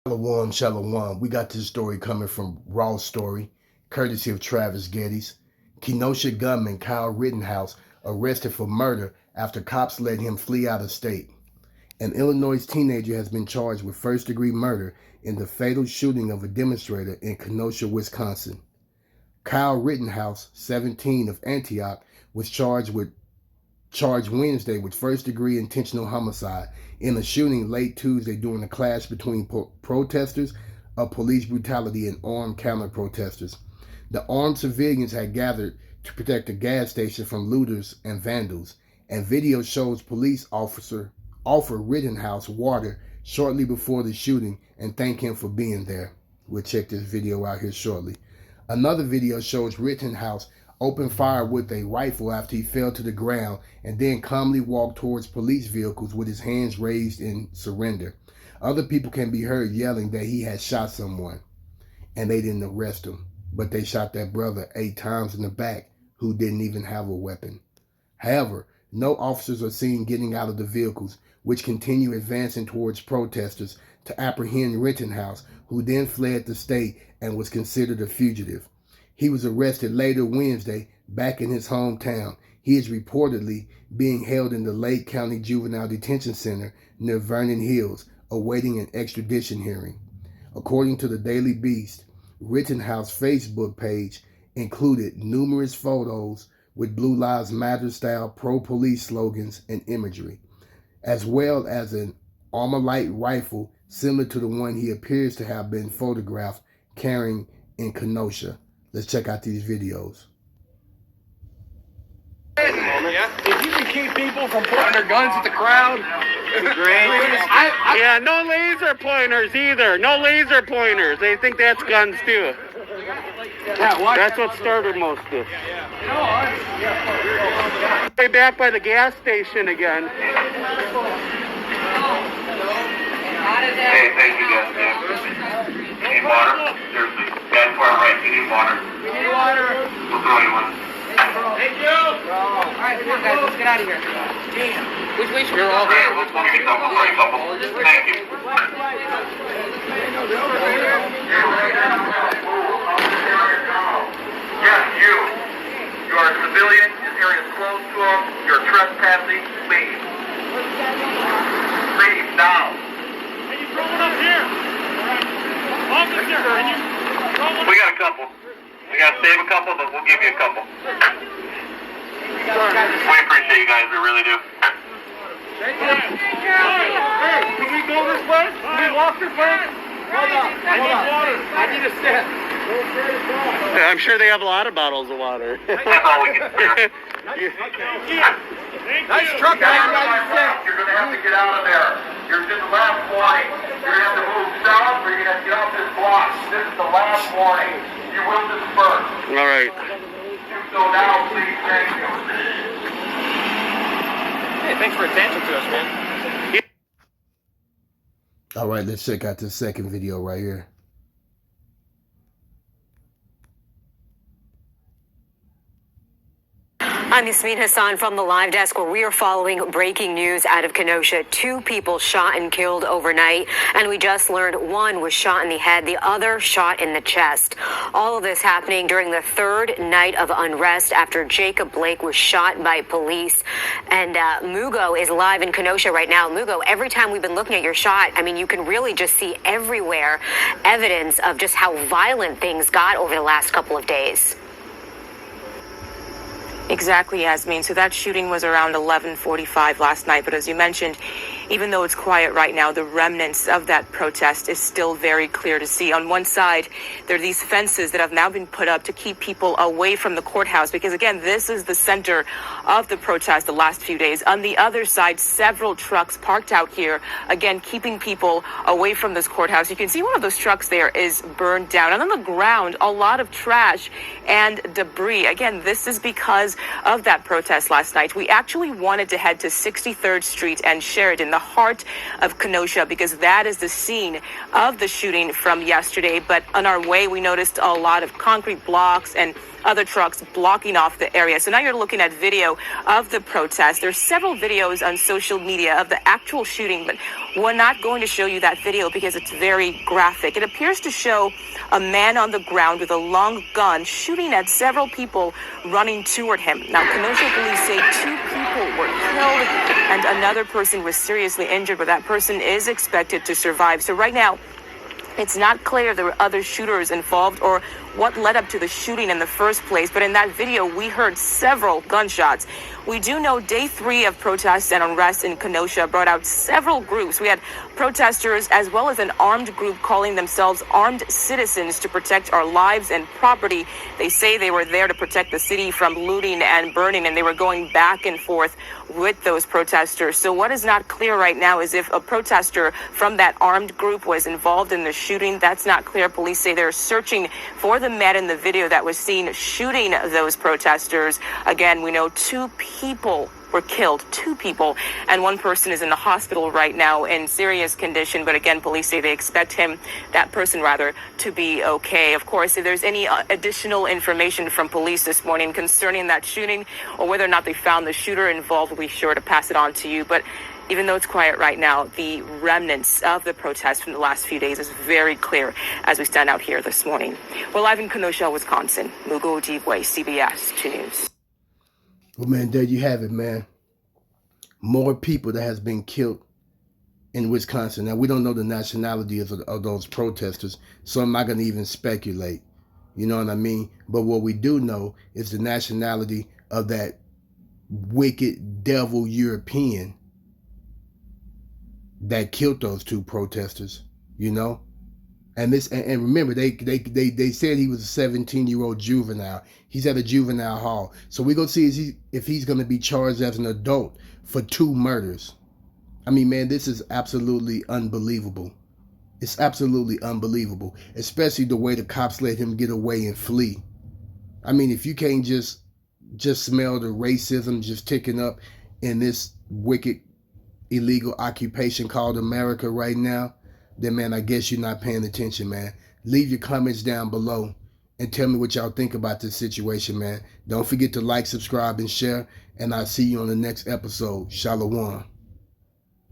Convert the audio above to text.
Shalom, shalom. We got this story coming from Raw Story, courtesy of Travis Geddes. Kenosha gunman Kyle Rittenhouse arrested for murder after cops let him flee out of state. An Illinois teenager has been charged with first-degree murder in the fatal shooting of a demonstrator in Kenosha, Wisconsin. Kyle Rittenhouse, 17, of Antioch, was charged Wednesday with first-degree intentional homicide in a shooting late Tuesday during a clash between protesters of police brutality and armed counter-protesters. The armed civilians had gathered to protect a gas station from looters and vandals, and video shows police officer offer Rittenhouse water shortly before the shooting and thank him for being there. We'll check this video out here shortly. Another video shows Rittenhouse open fire with a rifle after he fell to the ground and then calmly walked towards police vehicles with his hands raised in surrender. Other people can be heard yelling that he had shot someone and they didn't arrest him, but they shot that brother 8 times in the back who didn't even have a weapon. However, no officers are seen getting out of the vehicles, which continue advancing towards protesters to apprehend Rittenhouse, who then fled the state and was considered a fugitive. He was arrested later Wednesday back in his hometown. He is reportedly being held in the Lake County Juvenile Detention Center near Vernon Hills, awaiting an extradition hearing. According to the Daily Beast, Rittenhouse Facebook page included numerous photos with Blue Lives Matter style pro-police slogans and imagery, as well as an Armalite rifle similar to the one he appears to have been photographed carrying in Kenosha. Let's check out these videos. If you can keep people from pointing their guns at the crowd, yeah, no laser pointers either. No laser pointers. They think that's guns too. That's what started most of this. Way back by the gas station again. Hey, thank you guys. Need water? Seriously. That's far right. You need water. we need water. We'll throw you one. Thank you. All right, come on, guys. Let's get out of here. Damn. Which way should we go? Hey, we'll give you a couple. Thank you. Yes, you. You are a civilian. This area is closed to them. You're trespassing. Leave. Leave now. Can you throw one up here? Officer, can you throw one? We got a couple. We got to save a couple, but we'll give you a couple. We appreciate you guys. We really do. Hey, can we go this way? Can we walk this way? Hold on. I need a sip. I'm sure they have a lot of bottles of water. That's all we can spare. Nice truck, man. You're going to have to get out of there. You're in the last warning. You're going to have to move south or you're going to have to get off this block. This is the last warning. You will disperse. All right. So now, please, thank you. Hey, thanks for attention to us, man. All right, let's check out this second video right here. I'm Yasmin Hassan from the Live Desk, where we are following breaking news out of Kenosha. 2 people shot and killed overnight, and we just learned one was shot in the head, the other shot in the chest. All of this happening during the 3rd night of unrest after Jacob Blake was shot by police. And Mugo is live in Kenosha right now. Mugo, every time we've been looking at your shot, I mean, you can really just see everywhere evidence of just how violent things got over the last couple of days. Exactly, Yasmin. So that shooting was around 11:45 last night. But as you mentioned, even though it's quiet right now, the remnants of that protest is still very clear to see. On one side, there are these fences that have now been put up to keep people away from the courthouse, because again, this is the center of the protest the last few days. On the other side, several trucks parked out here, again, keeping people away from this courthouse. You can see one of those trucks there is burned down. And on the ground, a lot of trash and debris. Again, this is because of that protest last night. We actually wanted to head to 63rd Street and Sheridan, the the heart of Kenosha because that is the scene of the shooting from yesterday. But on our way, we noticed a lot of concrete blocks and other trucks blocking off the area. So now you're looking at video of the protest. There's several videos on social media of the actual shooting, but we're not going to show you that video because it's very graphic. It appears to show a man on the ground with a long gun shooting at several people running toward him. Now, Kenosha police say 2 people were killed and another person was seriously injured, but that person is expected to survive. So right now, it's not clear there were other shooters involved or what led up to the shooting in the first place. But in that video, we heard several gunshots. We do know day 3 of protests and unrest in Kenosha brought out several groups. We had protesters as well as an armed group calling themselves Armed Citizens to protect our lives and property. They say they were there to protect the city from looting and burning, and they were going back and forth with those protesters. So what is not clear right now is if a protester from that armed group was involved in the shooting. That's not clear. Police say they're searching for the man in the video that was seen shooting those protesters. Again, we know 2 people were killed, 2 people, and 1 person is in the hospital right now in serious condition. But again, police say they expect that person to be okay. Of course, if there's any additional information from police this morning concerning that shooting or whether or not they found the shooter involved, we'll be sure to pass it on to you. But even though it's quiet right now, the remnants of the protest from the last few days is very clear as we stand out here this morning. We're live in Kenosha, Wisconsin. Mugo Ojibwe, CBS 2 News. Well, man, there you have it, man. More people that has been killed in Wisconsin. Now, we don't know the nationality of those protesters, so I'm not going to even speculate. You know what I mean? But what we do know is the nationality of that wicked devil European that killed those 2 protesters, you know? And remember, they said he was a 17-year-old juvenile. He's at a juvenile hall. So we're going to see if he's going to be charged as an adult for 2 murders. I mean, man, this is absolutely unbelievable. It's absolutely unbelievable, especially the way the cops let him get away and flee. I mean, if you can't just smell the racism just ticking up in this wicked illegal occupation called America right now, then, man, I guess you're not paying attention, man. Leave your comments down below and tell me what y'all think about this situation, man. Don't forget to like, subscribe, and share, and I'll see you on the next episode. Shalom.